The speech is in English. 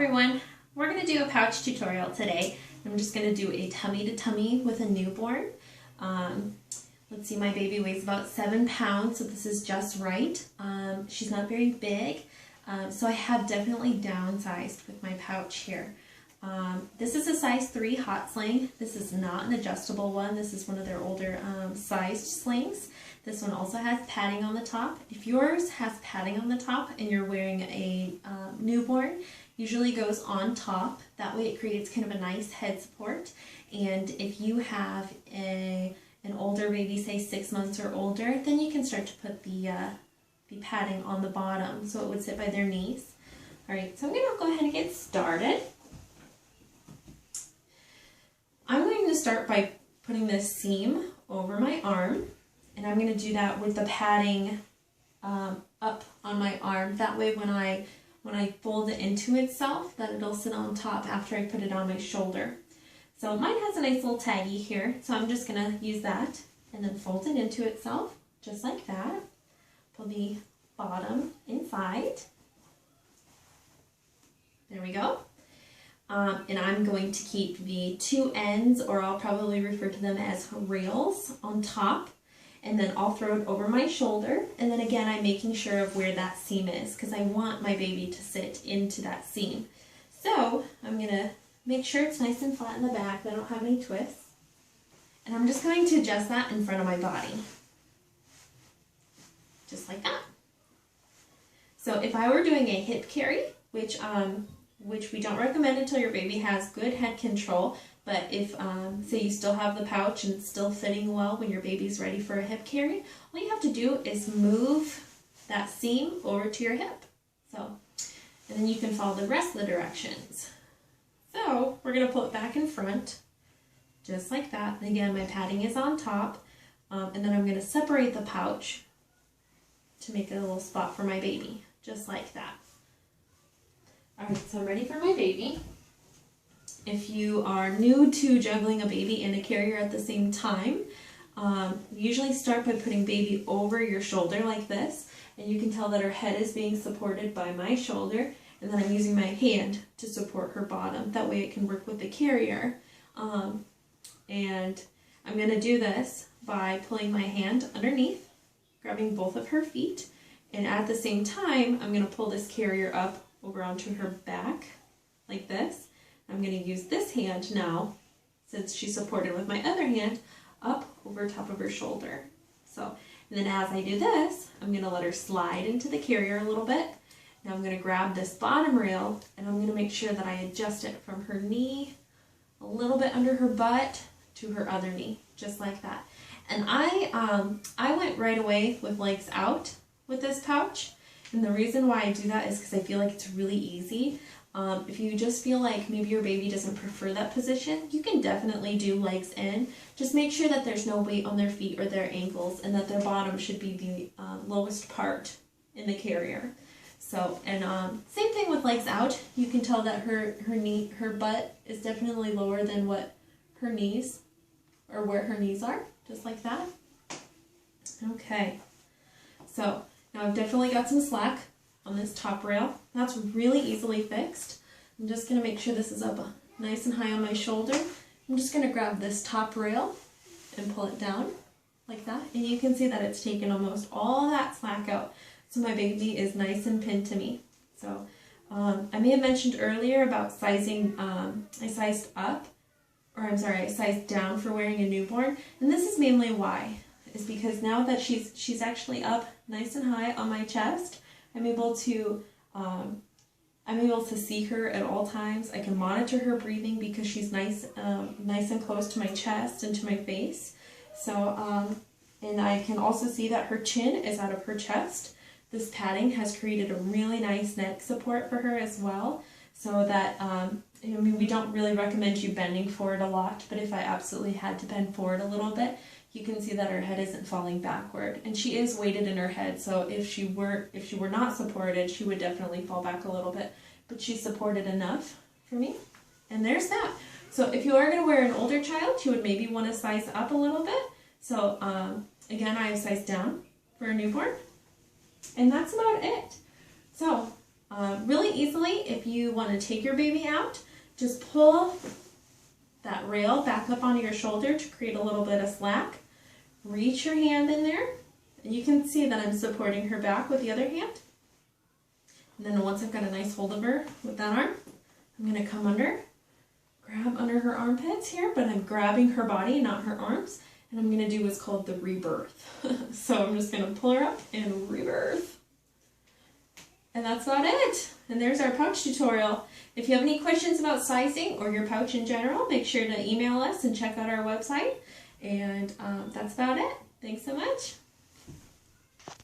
everyone, we're going to do a pouch tutorial today. I'm just going to do a tummy to tummy with a newborn. Let's see, my baby weighs about 7 pounds, so this is just right. She's not very big, so I have definitely downsized with my pouch here. This is a size 3 hot sling. This is not an adjustable one. This is one of their older sized slings. This one also has padding on the top. If yours has padding on the top and you're wearing a newborn, usually goes on top. That way it creates kind of a nice head support. And if you have an older baby, say 6 months or older, then you can start to put the padding on the bottom so it would sit by their knees. Alright, so I'm going to go ahead and get started. I'm going to start by putting this seam over my arm, and I'm going to do that with the padding up on my arm. That way when I fold it into itself, that it'll sit on top after I put it on my shoulder. So mine has a nice little taggy here, so I'm just going to use that and then fold it into itself, just like that. Pull the bottom inside. There we go. And I'm going to keep the 2 ends, or I'll probably refer to them as rails, on top. And then I'll throw it over my shoulder. And then again, I'm making sure of where that seam is, because I want my baby to sit into that seam. So I'm going to make sure it's nice and flat in the back, that I don't have any twists. And I'm just going to adjust that in front of my body. Just like that. So if I were doing a hip carry, which we don't recommend until your baby has good head control, but if, say you still have the pouch and it's still fitting well when your baby's ready for a hip carry, all you have to do is move that seam over to your hip. So, and then you can follow the rest of the directions. So, we're going to pull it back in front, just like that. And again, my padding is on top, and then I'm going to separate the pouch to make a little spot for my baby, just like that. Alright, so I'm ready for my baby. If you are new to juggling a baby and a carrier at the same time, usually start by putting baby over your shoulder like this, and you can tell that her head is being supported by my shoulder, and then I'm using my hand to support her bottom. That way it can work with the carrier. And I'm going to do this by pulling my hand underneath, grabbing both of her feet, and at the same time I'm going to pull this carrier up over onto her back, like this. I'm going to use this hand now, since she's supported with my other hand, up over top of her shoulder. So, and then as I do this, I'm going to let her slide into the carrier a little bit. Now I'm going to grab this bottom rail, and I'm going to make sure that I adjust it from her knee, a little bit under her butt, to her other knee, just like that. And I went right away with legs out with this pouch. And the reason why I do that is because I feel like it's really easy. If you just feel like maybe your baby doesn't prefer that position, you can definitely do legs in. Just make sure that there's no weight on their feet or their ankles, and that their bottom should be the lowest part in the carrier. So, and same thing with legs out. You can tell that her butt is definitely lower than what her knees, or where her knees are, just like that. Okay, so now I've definitely got some slack on this top rail. That's really easily fixed. I'm just going to make sure this is up nice and high on my shoulder. I'm just going to grab this top rail and pull it down like that. And you can see that it's taken almost all that slack out. So my baby is nice and pinned to me. So I may have mentioned earlier about sizing, I sized up, or I'm sorry, I sized down for wearing a newborn. And this is mainly why. Is because now that she's actually up nice and high on my chest, I'm able to see her at all times. I can monitor her breathing because she's nice and close to my chest and to my face. So and I can also see that her chin is out of her chest. This padding has created a really nice neck support for her as well. So that I mean, we don't really recommend you bending forward a lot, but if I absolutely had to bend forward a little bit, you can see that her head isn't falling backward, and she is weighted in her head, so if she were not supported, she would definitely fall back a little bit, but she's supported enough for me. And there's that. So if you are going to wear an older child, you would maybe want to size up a little bit. So again, I have sized down for a newborn, and that's about it. So really easily. If you want to take your baby out, just pull that rail back up onto your shoulder to create a little bit of slack. Reach your hand in there, and you can see that I'm supporting her back with the other hand. And then once I've got a nice hold of her with that arm, I'm going to come under, grab under her armpits here, but I'm grabbing her body, not her arms, and I'm going to do what's called the rebirth. So I'm just going to pull her up and rebirth. And that's about it. And there's our pouch tutorial. If you have any questions about sizing or your pouch in general, make sure to email us and check out our website. And that's about it. Thanks so much.